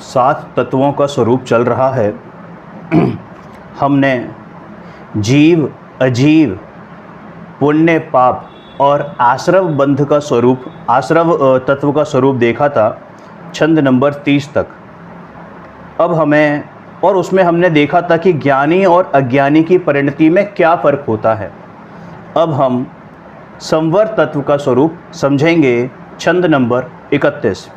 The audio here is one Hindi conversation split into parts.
सात तत्वों का स्वरूप चल रहा है। हमने जीव, अजीव, पुण्य, पाप और आश्रव बंध का स्वरूप, आश्रव तत्व का स्वरूप देखा था छंद नंबर 30 तक। अब हमें, और उसमें हमने देखा था कि ज्ञानी और अज्ञानी की परिणति में क्या फ़र्क होता है। अब हम संवर तत्व का स्वरूप समझेंगे छंद नंबर 31।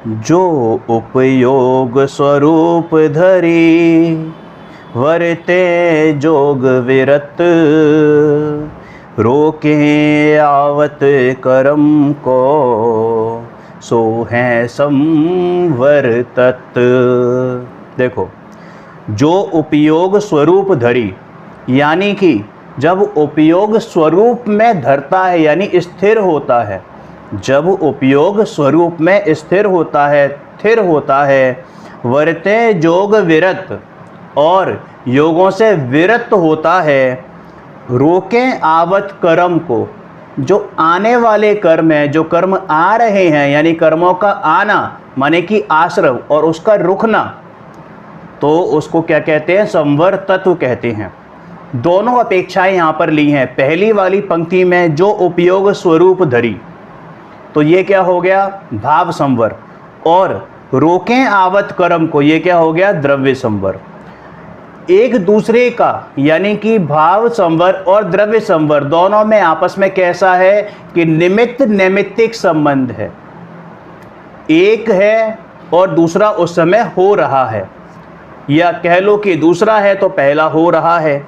जो उपयोग स्वरूप धरी, वरते जोग विरत, रोके आवत करम को, सो है संवर तत्व। देखो, जो उपयोग स्वरूप धरी, यानी कि जब उपयोग स्वरूप में धरता है, यानी स्थिर होता है, जब उपयोग स्वरूप में स्थिर होता है, स्थिर होता है, वर्ते जोग विरत, और योगों से विरत होता है, रोकें आवत कर्म को, जो आने वाले कर्म हैं, जो कर्म आ रहे हैं, यानी कर्मों का आना माने कि आश्रव, और उसका रुकना, तो उसको क्या कहते हैं? संवर तत्व कहते हैं। दोनों अपेक्षाएं यहाँ पर ली हैं। पहली वाली पंक्ति में जो उपयोग स्वरूप धरी, तो ये क्या हो गया? भाव संवर। और रोकें आवत कर्म को, ये क्या हो गया? द्रव्य संवर। एक दूसरे का, यानी कि भाव संवर और द्रव्य संवर, दोनों में आपस में कैसा है कि निमित्त नैमित्तिक संबंध है। एक है और दूसरा उस समय हो रहा है, या कह लो कि दूसरा है तो पहला हो रहा है।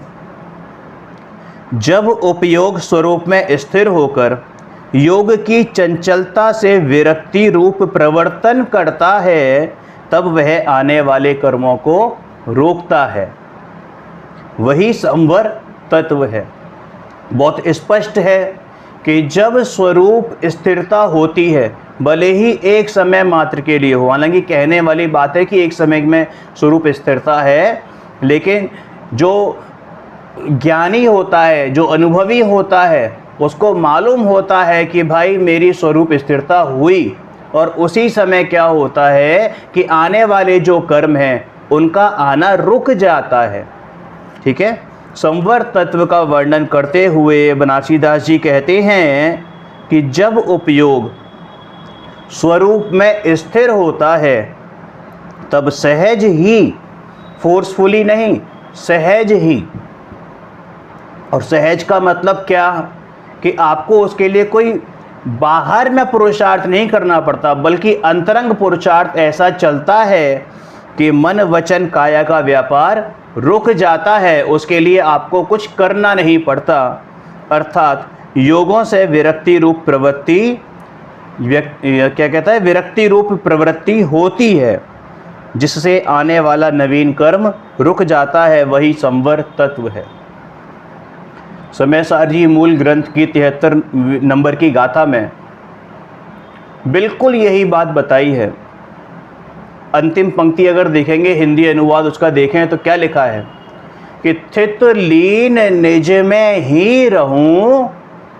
जब उपयोग स्वरूप में स्थिर होकर योग की चंचलता से विरक्ति रूप प्रवर्तन करता है, तब वह आने वाले कर्मों को रोकता है। वही संवर तत्व है। बहुत स्पष्ट है कि जब स्वरूप स्थिरता होती है, भले ही एक समय मात्र के लिए हो, हालांकि कहने वाली बात है कि एक समय में स्वरूप स्थिरता है, लेकिन जो ज्ञानी होता है, जो अनुभवी होता है, उसको मालूम होता है कि भाई मेरी स्वरूप स्थिरता हुई, और उसी समय क्या होता है कि आने वाले जो कर्म हैं उनका आना रुक जाता है। ठीक है। संवर तत्व का वर्णन करते हुए बनारसीदास जी कहते हैं कि जब उपयोग स्वरूप में स्थिर होता है, तब सहज ही, फोर्सफुली नहीं, सहज ही, और सहज का मतलब क्या कि आपको उसके लिए कोई बाहर में पुरुषार्थ नहीं करना पड़ता, बल्कि अंतरंग पुरुषार्थ ऐसा चलता है कि मन वचन काया का व्यापार रुक जाता है। उसके लिए आपको कुछ करना नहीं पड़ता, अर्थात योगों से विरक्ति रूप प्रवृत्ति, क्या कहता है, विरक्ति रूप प्रवृत्ति होती है, जिससे आने वाला नवीन कर्म रुक जाता है। वही संवर तत्व है। समयसार जी मूल ग्रंथ की 73 नंबर की गाथा में बिल्कुल यही बात बताई है। अंतिम पंक्ति अगर देखेंगे, हिंदी अनुवाद उसका देखें तो क्या लिखा है कि स्थित लीन निज में ही रहूं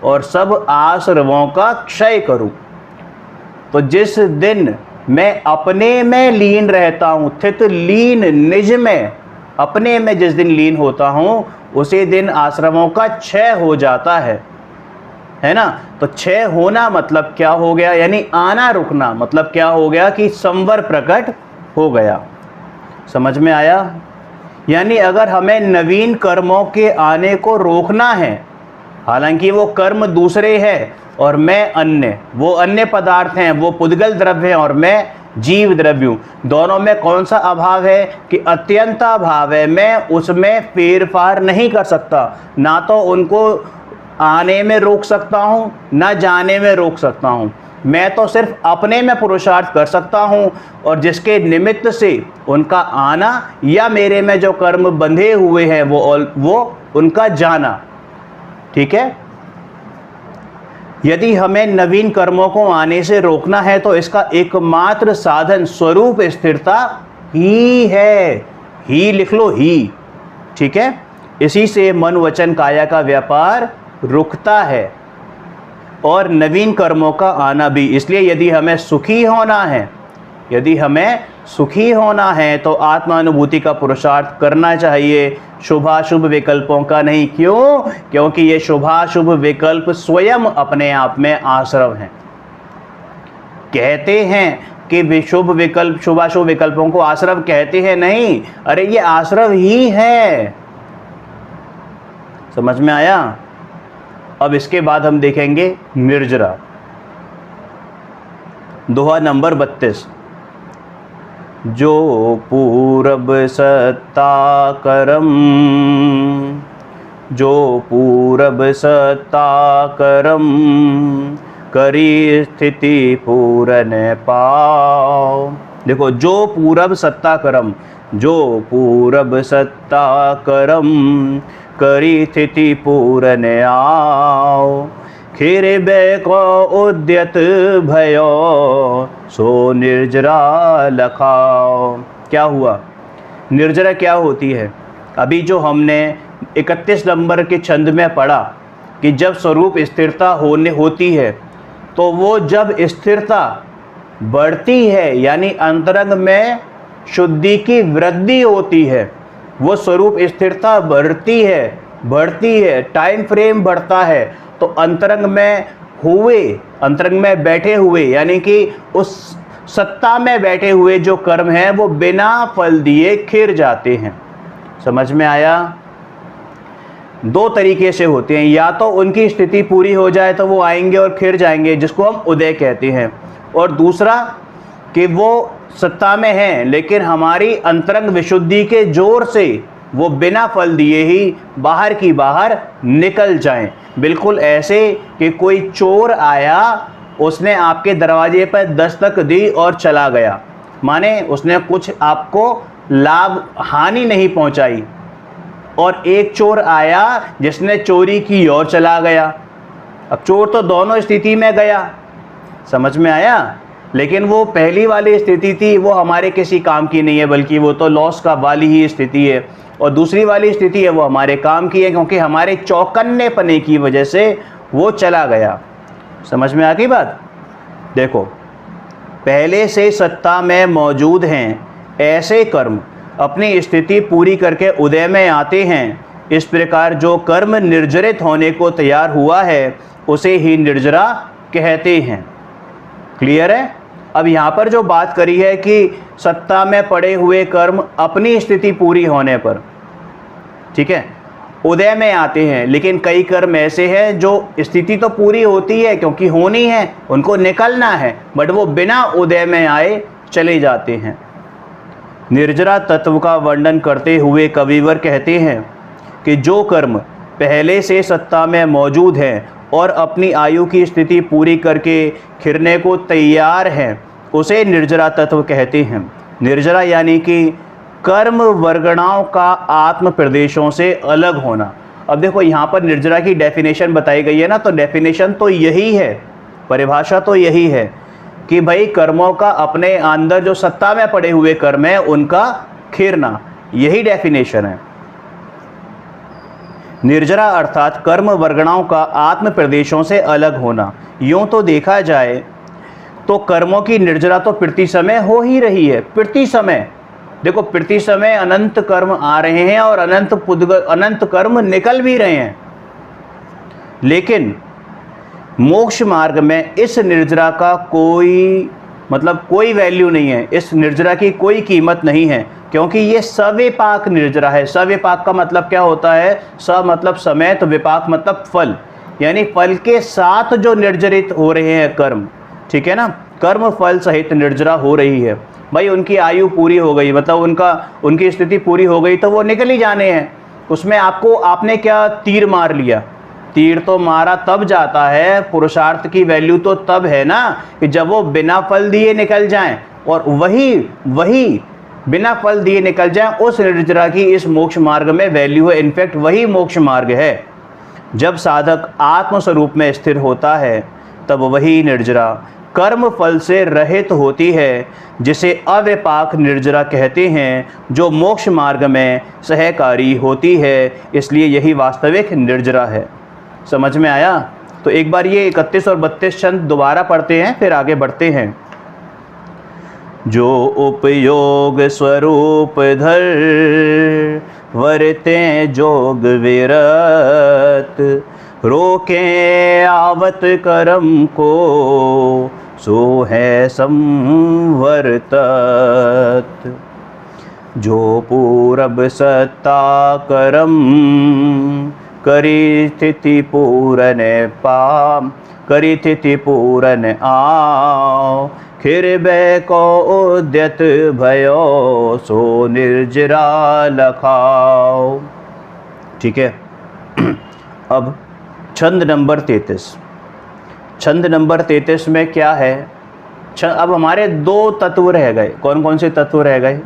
और सब आश्रवों का क्षय करूं। तो जिस दिन मैं अपने में लीन रहता हूं, स्थित लीन निज में, अपने में जिस दिन लीन होता हूं, उसी दिन आश्रमों का क्षय हो जाता है ना। तो क्षय होना मतलब क्या हो गया? यानी आना रुकना मतलब क्या हो गया कि संवर प्रकट हो गया। समझ में आया? यानी अगर हमें नवीन कर्मों के आने को रोकना है, हालांकि वो कर्म दूसरे हैं और मैं अन्य, वो अन्य पदार्थ हैं, वो पुद्गल द्रव्य हैं और मैं जीव द्रव्य हूँ, दोनों में कौन सा अभाव है कि अत्यंत अभाव है। मैं उसमें फेरफार नहीं कर सकता, ना तो उनको आने में रोक सकता हूँ, ना जाने में रोक सकता हूँ। मैं तो सिर्फ अपने में पुरुषार्थ कर सकता हूँ, और जिसके निमित्त से उनका आना या मेरे में जो कर्म बंधे हुए हैं वो उनका जाना। ठीक है। यदि हमें नवीन कर्मों को आने से रोकना है तो इसका एकमात्र साधन स्वरूप स्थिरता ही है। ही लिख लो, ही। ठीक है। इसी से मन वचन काया का व्यापार रुकता है और नवीन कर्मों का आना भी। इसलिए यदि हमें सुखी होना है यदि हमें सुखी होना है तो आत्मानुभूति का पुरुषार्थ करना चाहिए, शुभाशुभ विकल्पों का नहीं। क्यों? क्योंकि ये शुभाशुभ विकल्प स्वयं अपने आप में आश्रव हैं। कहते हैं कि शुभ विकल्प, शुभाशुभ विकल्पों को आश्रव कहते हैं, नहीं, अरे ये आश्रव ही है। समझ में आया? अब इसके बाद हम देखेंगे निर्जरा, दोहा नंबर 32। जो पूरब सत्ता करम, जो पूरब सत्ता करम, करी स्थिति पूरन पाओ। देखो, जो पूरब सत्ता करम, जो पूरब सत्ता करम, करी स्थिति पूरन आओ। खीरे को उद्यत भयो, सो निर्जरा लखाओ। क्या हुआ? निर्जरा क्या होती है? अभी जो हमने 31 नंबर के छंद में पढ़ा कि जब स्वरूप स्थिरता होती है, तो वो जब स्थिरता बढ़ती है, यानी अंतरंग में शुद्धि की वृद्धि होती है, वो स्वरूप स्थिरता बढ़ती है, टाइम फ्रेम बढ़ता है, तो अंतरंग में बैठे हुए, यानी कि उस सत्ता में बैठे हुए जो कर्म हैं वो बिना फल दिए खिर जाते हैं। समझ में आया? दो तरीके से होते हैं, या तो उनकी स्थिति पूरी हो जाए तो वो आएंगे और खिर जाएंगे, जिसको हम उदय कहते हैं, और दूसरा कि वो सत्ता में हैं लेकिन हमारी अंतरंग विशुद्धि के जोर से वो बिना फल दिए ही बाहर की बाहर निकल जाएं। बिल्कुल ऐसे कि कोई चोर आया, उसने आपके दरवाजे पर दस्तक दी और चला गया, माने उसने कुछ आपको लाभ हानि नहीं पहुंचाई, और एक चोर आया जिसने चोरी की और चला गया। अब चोर तो दोनों स्थिति में गया, समझ में आया? लेकिन वो पहली वाली स्थिति थी वो हमारे किसी काम की नहीं है, बल्कि वो तो लॉस का वाली ही स्थिति है, और दूसरी वाली स्थिति है वो हमारे काम की है, क्योंकि हमारे चौकन्ने पने की वजह से वो चला गया। समझ में आ गई बात? देखो, पहले से सत्ता में मौजूद हैं ऐसे कर्म अपनी स्थिति पूरी करके उदय में आते हैं। इस प्रकार जो कर्म निर्जरित होने को तैयार हुआ है उसे ही निर्जरा कहते हैं। क्लियर है? अब यहाँ पर जो बात करी है कि सत्ता में पड़े हुए कर्म अपनी स्थिति पूरी होने पर, ठीक है, उदय में आते हैं, लेकिन कई कर्म ऐसे हैं जो स्थिति तो पूरी होती है क्योंकि होनी है, उनको निकलना है, बट वो बिना उदय में आए चले जाते हैं। निर्जरा तत्व का वर्णन करते हुए कविवर कहते हैं कि जो कर्म पहले से सत्ता में मौजूद हैं और अपनी आयु की स्थिति पूरी करके खिरने को तैयार हैं, उसे निर्जरा तत्व कहते हैं। निर्जरा यानी कि कर्म वर्गणाओं का आत्म प्रदेशों से अलग होना। अब देखो, यहाँ पर निर्जरा की डेफिनेशन बताई गई है ना, तो डेफिनेशन तो यही है, परिभाषा तो यही है कि भाई कर्मों का अपने अंदर जो सत्ता में पड़े हुए कर्म है उनका खिरना, यही डेफिनेशन है। निर्जरा अर्थात कर्म वर्गणाओं का आत्म प्रदेशों से अलग होना। यूँ तो देखा जाए तो कर्मों की निर्जरा तो प्रति समय हो ही रही है। प्रति समय देखो, प्रति समय अनंत कर्म आ रहे हैं और अनंत कर्म निकल भी रहे हैं, लेकिन मोक्ष मार्ग में इस निर्जरा का कोई वैल्यू नहीं है, इस निर्जरा की कोई कीमत नहीं है, क्योंकि ये सविपाक निर्जरा है। सविपाक का मतलब क्या होता है? स मतलब समय, तो विपाक मतलब फल, यानी फल के साथ जो निर्जरित हो रहे हैं कर्म, ठीक है ना, कर्म फल सहित निर्जरा हो रही है। भाई उनकी आयु पूरी हो गई, मतलब उनकी स्थिति पूरी हो गई, तो वो निकल ही जाने हैं। उसमें आपने क्या तीर मार लिया? तीर तो मारा तब जाता है, पुरुषार्थ की वैल्यू तो तब है ना कि जब वो बिना फल दिए निकल जाएं, और वही बिना फल दिए निकल जाएं, उस निर्जरा की इस मोक्ष मार्ग में वैल्यू है। इनफैक्ट वही मोक्ष मार्ग है। जब साधक आत्म स्वरूप में स्थिर होता है तब वही निर्जरा कर्म फल से रहित होती है, जिसे अविपाक निर्जरा कहते हैं, जो मोक्ष मार्ग में सहकारी होती है। इसलिए यही वास्तविक निर्जरा है। समझ में आया? तो एक बार ये 31 और 32 छंद दोबारा पढ़ते हैं, फिर आगे बढ़ते हैं। जो उपयोग स्वरूप धर, वर्ते जोग विरत, रोके आवत कर्म को, सो है संवर्तत। जो पूरब सत्ता करम, करी स्थिति पूरन पाम, करी स्थिति पूरन आओ, खिर बै को उद्यत भयो, सो निर्जरा लखाओ। ठीक है। अब छंद नंबर 33। छंद नंबर 33 में क्या है? अब हमारे दो तत्व रह गए। कौन कौन से तत्व रह गए?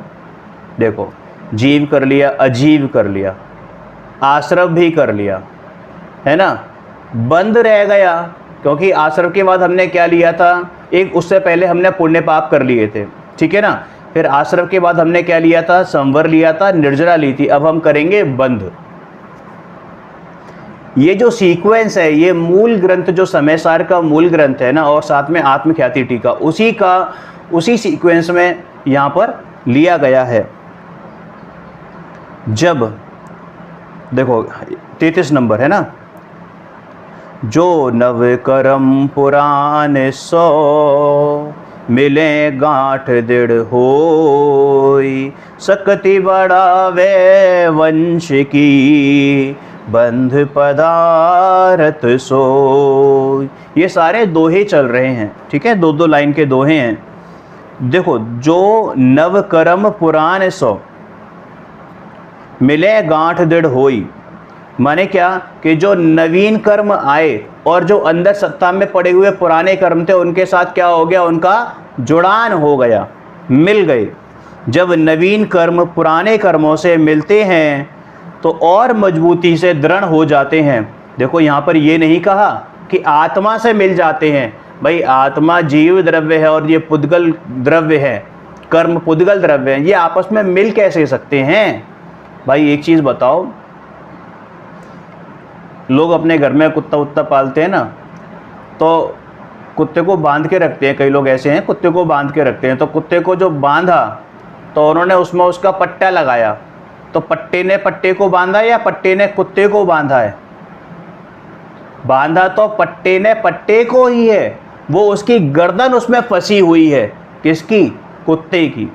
देखो, जीव कर लिया, अजीव कर लिया, आश्रव भी कर लिया, है ना। बंध रह गया, क्योंकि आश्रव के बाद हमने क्या लिया था? एक उससे पहले हमने पुण्य पाप कर लिए थे, ठीक है ना। फिर आश्रव के बाद हमने क्या लिया था? संवर लिया था, निर्जरा ली थी। अब हम करेंगे बंध। ये जो सीक्वेंस है, ये मूल ग्रंथ जो समयसार का मूल ग्रंथ है ना, और साथ में आत्मख्याति टीका, उसी सीक्वेंस में यहाँ पर लिया गया है। जब देखो 33 नंबर है ना, जो नव कर्म पुराण सो, मिले गांठ दृढ़ होई, सकति बढ़ावे वंश की, बंध पदारथ सो। ये सारे दोहे चल रहे हैं, ठीक है, दो दो लाइन के दोहे हैं। देखो, जो नव कर्म पुराण सो, मिले गांठ दृढ़ होई, माने क्या? कि जो नवीन कर्म आए और जो अंदर सत्ता में पड़े हुए पुराने कर्म थे, उनके साथ क्या हो गया? उनका जुड़ान हो गया, मिल गए। जब नवीन कर्म पुराने कर्मों से मिलते हैं तो और मजबूती से दृढ़ हो जाते हैं। देखो, यहाँ पर ये नहीं कहा कि आत्मा से मिल जाते हैं। भाई, आत्मा जीव द्रव्य है और ये पुद्गल द्रव्य है, कर्म पुद्गल द्रव्य है, ये आपस में मिल कैसे सकते हैं? भाई, एक चीज़ बताओ, लोग अपने घर में कुत्ता उत्ता पालते हैं ना, तो कुत्ते को बांध के रखते हैं। कई लोग ऐसे हैं, कुत्ते को बांध के रखते हैं। तो कुत्ते को जो बांधा तो उन्होंने उसमें उसका पट्टा लगाया, तो पट्टे ने पट्टे को बांधा या पट्टे ने कुत्ते को बांधा है? बांधा तो पट्टे ने पट्टे को ही है, वो उसकी गर्दन उसमें फंसी हुई है। किसकी? कुत्ते की।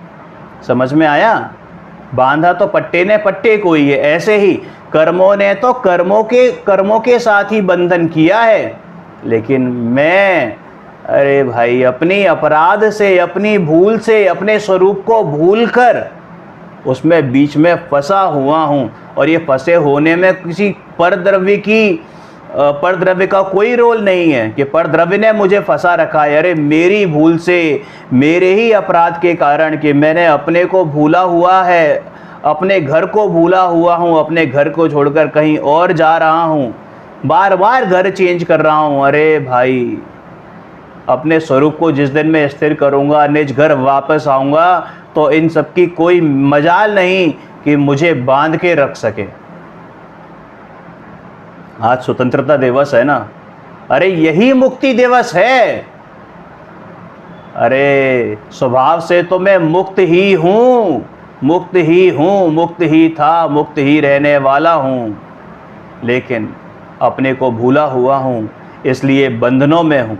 समझ में आया? बांधा तो पट्टे ने पट्टे को ही है। ऐसे ही कर्मों ने तो कर्मों के साथ ही बंधन किया है। लेकिन मैं, अरे भाई, अपनी अपराध से, अपनी भूल से, अपने स्वरूप को भूलकर उसमें बीच में फंसा हुआ हूँ। और ये फंसे होने में किसी परद्रव्य का कोई रोल नहीं है कि परद्रव्य ने मुझे फंसा रखा है। अरे मेरी भूल से, मेरे ही अपराध के कारण कि मैंने अपने को भूला हुआ है, अपने घर को भूला हुआ हूँ, अपने घर को छोड़कर कहीं और जा रहा हूँ, बार बार घर चेंज कर रहा हूँ। अरे भाई, अपने स्वरूप को जिस दिन मैं स्थिर करूँगा, निज घर वापस आऊँगा, तो इन सब की कोई मजाल नहीं कि मुझे बांध के रख सके। आज स्वतंत्रता दिवस है ना, अरे यही मुक्ति दिवस है। अरे स्वभाव से तो मैं मुक्त ही हूँ, मुक्त ही हूँ, मुक्त ही था, मुक्त ही रहने वाला हूँ, लेकिन अपने को भूला हुआ हूँ, इसलिए बंधनों में हूँ।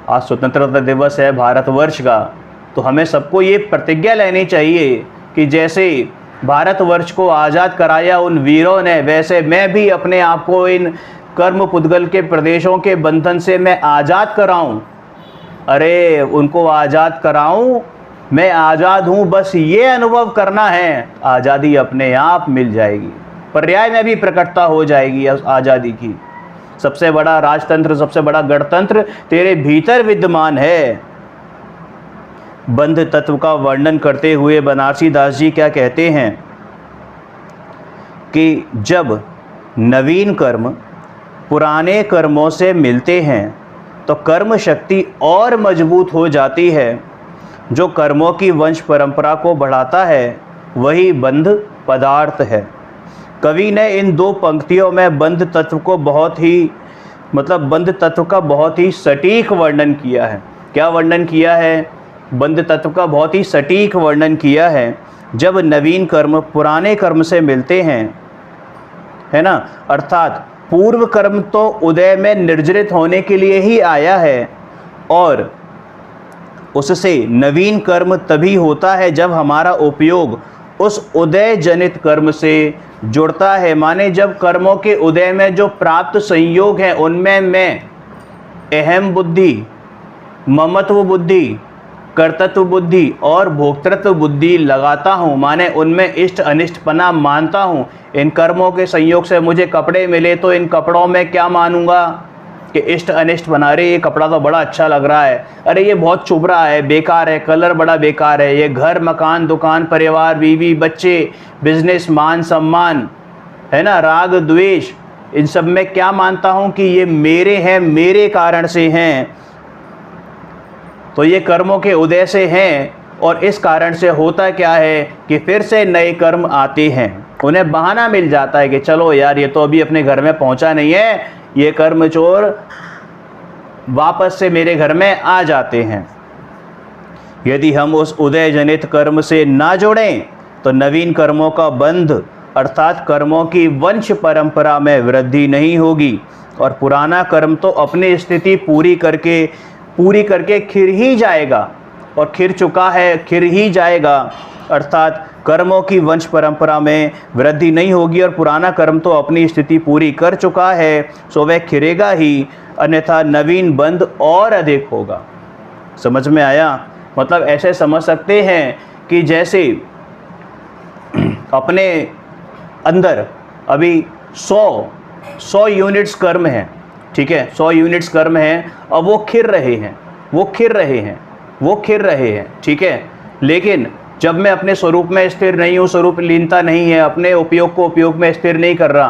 आज स्वतंत्रता दिवस है भारतवर्ष का, तो हमें सबको ये प्रतिज्ञा लेनी चाहिए कि जैसे भारतवर्ष को आज़ाद कराया उन वीरों ने, वैसे मैं भी अपने आप को इन कर्म पुद्गल के प्रदेशों के बंधन से मैं आज़ाद कराऊं। अरे उनको आज़ाद कराऊं, मैं आज़ाद हूं, बस ये अनुभव करना है, आज़ादी अपने आप मिल जाएगी, पर्याय में भी प्रकटता हो जाएगी आज़ादी की। सबसे बड़ा राजतंत्र, सबसे बड़ा गणतंत्र तेरे भीतर विद्यमान है। बंध तत्व का वर्णन करते हुए बनारसी दास जी क्या कहते हैं कि जब नवीन कर्म पुराने कर्मों से मिलते हैं तो कर्म शक्ति और मजबूत हो जाती है। जो कर्मों की वंश परंपरा को बढ़ाता है वही बंध पदार्थ है। कवि ने इन दो पंक्तियों में बंध तत्व को बंध तत्व का बहुत ही सटीक वर्णन किया है। क्या वर्णन किया है बंध तत्व का बहुत ही सटीक वर्णन किया है। जब नवीन कर्म पुराने कर्म से मिलते हैं, है ना, अर्थात पूर्व कर्म तो उदय में निर्जरित होने के लिए ही आया है, और उससे नवीन कर्म तभी होता है जब हमारा उपयोग उस उदय जनित कर्म से जुड़ता है। माने जब कर्मों के उदय में जो प्राप्त संयोग हैं उनमें मैं अहम बुद्धि, ममत्व बुद्धि, कर्तृत्व बुद्धि और भोक्तृत्व बुद्धि लगाता हूँ, माने उनमें इष्ट अनिष्टपना मानता हूँ। इन कर्मों के संयोग से मुझे कपड़े मिले तो इन कपड़ों में क्या मानूंगा कि इष्ट अनिष्ट बना रहे, ये कपड़ा तो बड़ा अच्छा लग रहा है, अरे ये बहुत चुभ रहा है, बेकार है, कलर बड़ा बेकार है, ये घर मकान दुकान परिवार बीवी बच्चे बिजनेस मान सम्मान, है ना, राग द्वेष, इन सब में क्या मानता हूँ कि ये मेरे हैं, मेरे कारण से हैं। तो ये कर्मों के उदय से हैं, और इस कारण से होता क्या है कि फिर से नए कर्म आते हैं। उन्हें बहाना मिल जाता है कि चलो यार ये तो अभी अपने घर में पहुंचा नहीं है, ये कर्म चोर वापस से मेरे घर में आ जाते हैं। यदि हम उस उदय जनित कर्म से ना जुड़ें तो नवीन कर्मों का बंध अर्थात कर्मों की वंश परंपरा में वृद्धि नहीं होगी, और पुराना कर्म तो अपनी स्थिति पूरी करके खिर ही जाएगा, और खिर चुका है, खिर ही जाएगा। अर्थात कर्मों की वंश परंपरा में वृद्धि नहीं होगी, और पुराना कर्म तो अपनी स्थिति पूरी कर चुका है, सो वह खिरेगा ही, अन्यथा नवीन बंध और अधिक होगा। समझ में आया? मतलब ऐसे समझ सकते हैं कि जैसे अपने अंदर अभी 100 यूनिट्स कर्म हैं, ठीक है, 100 यूनिट्स कर्म हैं, अब वो खिर रहे हैं, ठीक है। लेकिन जब मैं अपने स्वरूप में स्थिर नहीं हूँ, स्वरूप लीनता नहीं है, अपने उपयोग को उपयोग में स्थिर नहीं कर रहा,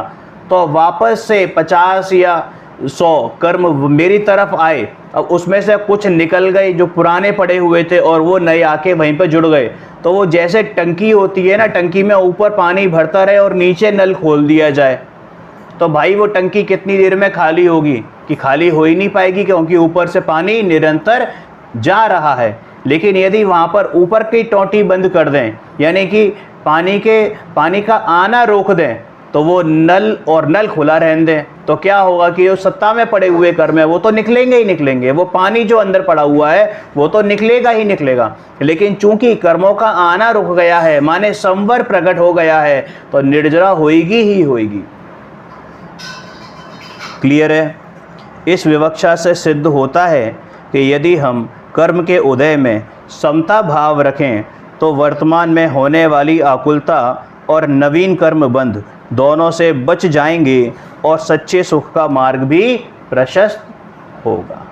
तो वापस से 50 या 100 कर्म मेरी तरफ आए, अब उसमें से कुछ निकल गए जो पुराने पड़े हुए थे और वो नए आके वहीं पर जुड़ गए। तो वो जैसे टंकी होती है ना, टंकी में ऊपर पानी भरता रहे और नीचे नल खोल दिया जाए, तो भाई वो टंकी कितनी देर में खाली होगी? कि खाली हो ही नहीं पाएगी, क्योंकि ऊपर से पानी निरंतर जा रहा है। लेकिन यदि वहाँ पर ऊपर की टोंटी बंद कर दें, यानी कि पानी का आना रोक दें, तो वो नल खुला रहने दें, तो क्या होगा कि जो सत्ता में पड़े हुए कर्म है वो तो निकलेंगे ही निकलेंगे, वो पानी जो अंदर पड़ा हुआ है वो तो निकलेगा ही निकलेगा। लेकिन चूंकि कर्मों का आना रुक गया है, माने संवर प्रकट हो गया है, तो निर्जरा होएगी ही होएगी। क्लियर है? इस विवक्षा से सिद्ध होता है कि यदि हम कर्म के उदय में समता भाव रखें तो वर्तमान में होने वाली आकुलता और नवीन कर्म बंध दोनों से बच जाएंगे, और सच्चे सुख का मार्ग भी प्रशस्त होगा।